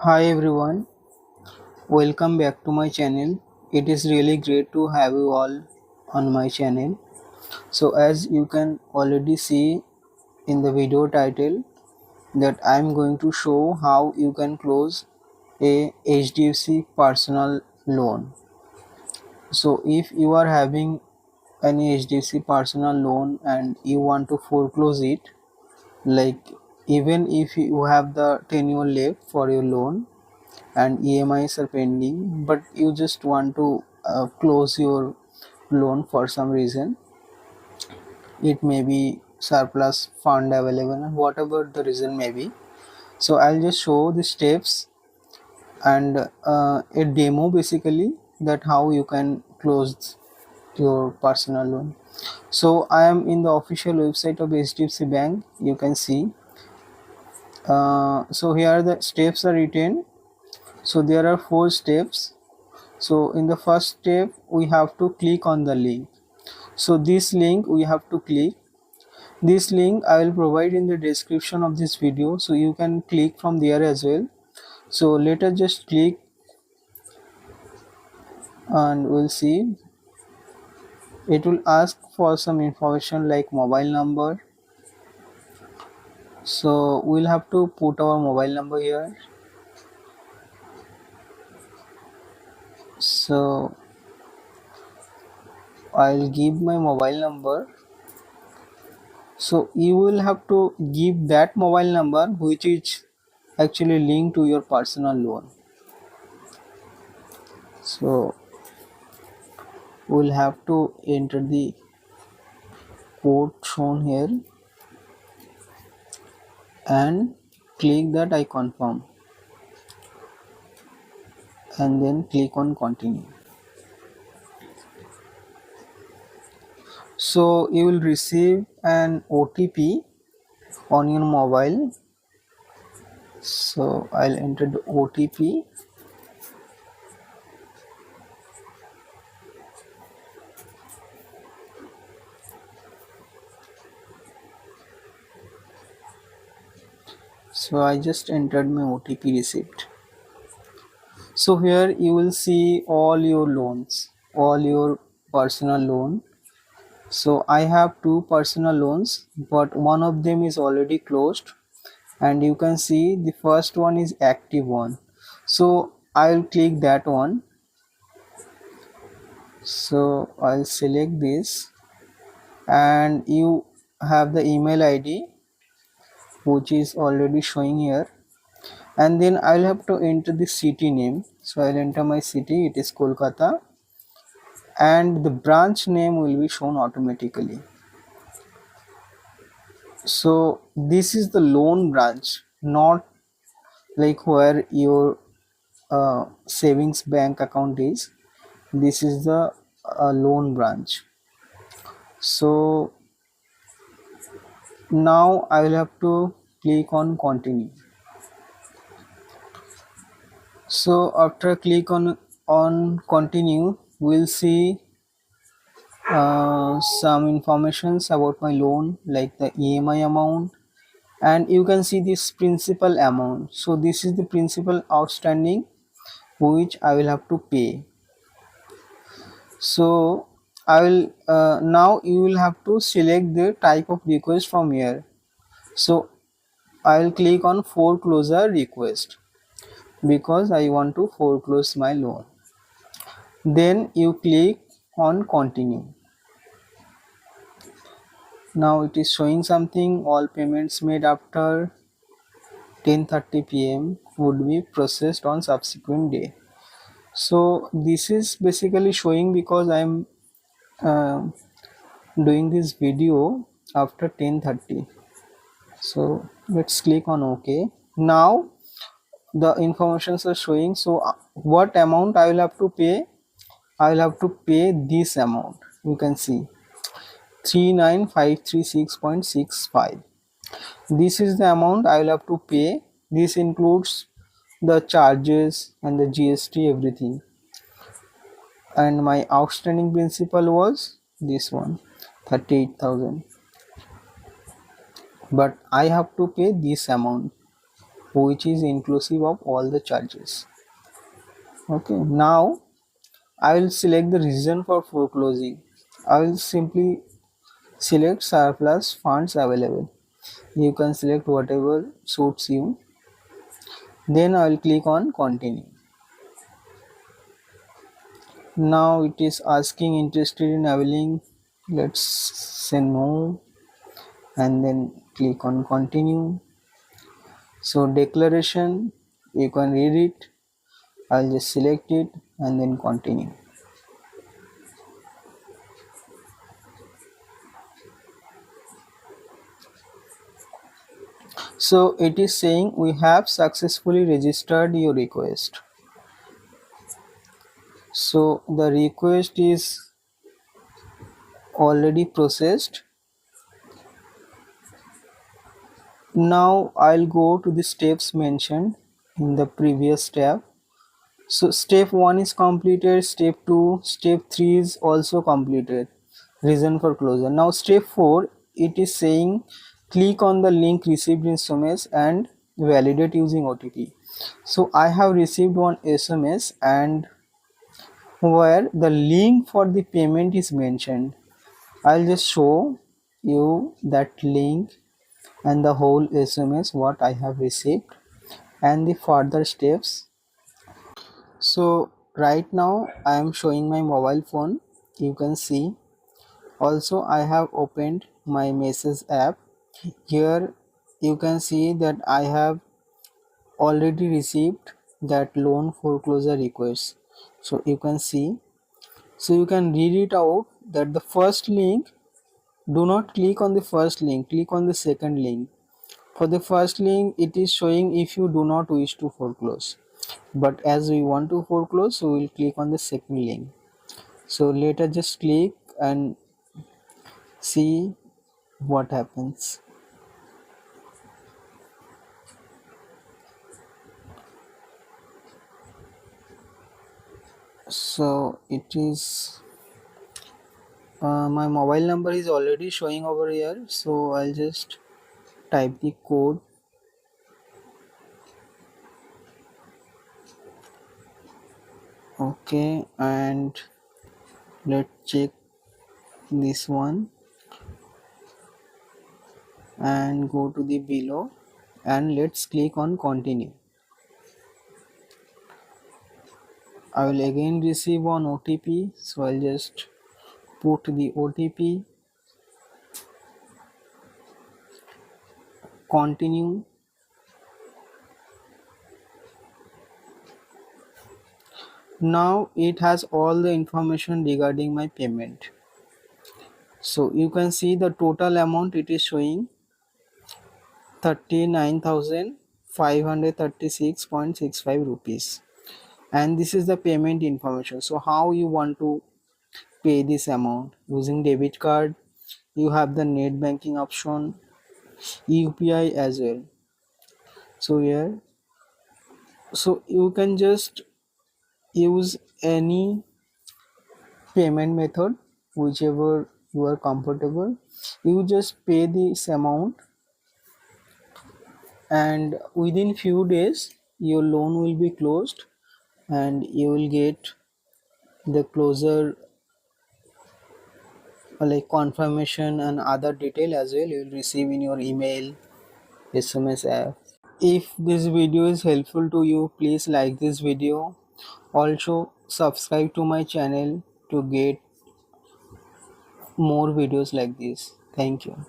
Hi everyone, welcome back to my channel. It is really great to have you all on my channel. So as you can already see in the video title that I am going to show how you can close a HDFC personal loan. So if you are having any HDFC personal loan and you want to foreclose it, like even if you have the tenure left for your loan and EMIs are pending, but you just want to close your loan for some reason, it may be surplus fund available and whatever the reason may be. So I'll just show the steps and a demo basically that how you can close your personal loan. So I am in the official website of HDFC Bank. You can see. So here the steps are written. So there are 4 steps. So in the first step we have to click on the link. So this link we have to click. This link I will provide in the description of this video, so you can click from there as well. So let us just click and we'll see. It will ask for some information like mobile number. So we'll have to put our mobile number here. So I'll give my mobile number. So you will have to give that mobile number which is actually linked to your personal loan. So we'll have to enter the code shown here and click that I confirm and then click on continue. So you will receive an OTP on your mobile. So I'll enter the OTP. So I just entered my OTP receipt. So here you will see all your loans, all your personal loan. So I have 2 personal loans, but one of them is already closed, and you can see the first one is active one. So I'll click that one. So I'll select this and you have the email ID which is already showing here, and then I'll have to enter the city name. So I'll enter my city, it is Kolkata, and the branch name will be shown automatically. So this is the loan branch, not like where your savings bank account is. This is the loan branch. So now I will have to click on continue. So after click on continue, we'll see some informations about my loan like the EMI amount, and you can see this principal amount. So this is the principal outstanding which I will have to pay. So I will now you will have to select the type of request from here. So I will click on foreclosure request because I want to foreclose my loan. Then you click on continue. Now it is showing something, all payments made after 10:30 p.m. would be processed on subsequent day. So this is basically showing because I am doing this video after 10:30. So let's click on OK. Now the informations are showing. So what amount I will have to pay? I will have to pay this amount. You can see 39536.65. This is the amount I will have to pay. This includes the charges and the GST, everything. And my outstanding principal was this one, 38,000. But I have to pay this amount. which is inclusive of all the charges. Okay, now I will select the reason for foreclosing. I will simply select surplus funds available. You can select whatever suits you. Then I will click on continue. Now it is asking interested in availing. Let's say no and then click on continue. So declaration, you can read it. I'll just select it and then continue. So it is saying we have successfully registered your request. So the request is already processed. Now I'll go to the steps mentioned in the previous step. So step 1 is completed, step 2, step 3 is also completed. Reason for closure. Now step 4, it is saying click on the link received in SMS and validate using OTP. So I have received one SMS and where the link for the payment is mentioned. I'll just show you that link and the whole SMS what I have received and the further steps. So right now I am showing my mobile phone. You can see. Also I have opened my message app. Here you can see that I have already received that loan foreclosure request. So you can see. So you can read it out that the first link, do not click on the first link, click on the second link. For the first link it is showing if you do not wish to foreclose, but as we want to foreclose so we will click on the second link. So let us just click and see what happens. So it is my mobile number is already showing over here, so I'll just type the code. Okay, and let's check this one and go to the below and let's click on continue. I will again receive one OTP, so I'll just put the OTP, continue. Now it has all the information regarding my payment. So you can see the total amount it is showing 39,536.65 rupees, and this is the payment information. So how you want to pay this amount? Using debit card, you have the net banking option, UPI as well. So here, so you can just use any payment method whichever you are comfortable. You just pay this amount and within few days your loan will be closed and you will get the closure like confirmation and other detail as well. You will receive in your email, SMS app. If this video is helpful to you, please like this video. Also subscribe to my channel to get more videos like this. Thank you.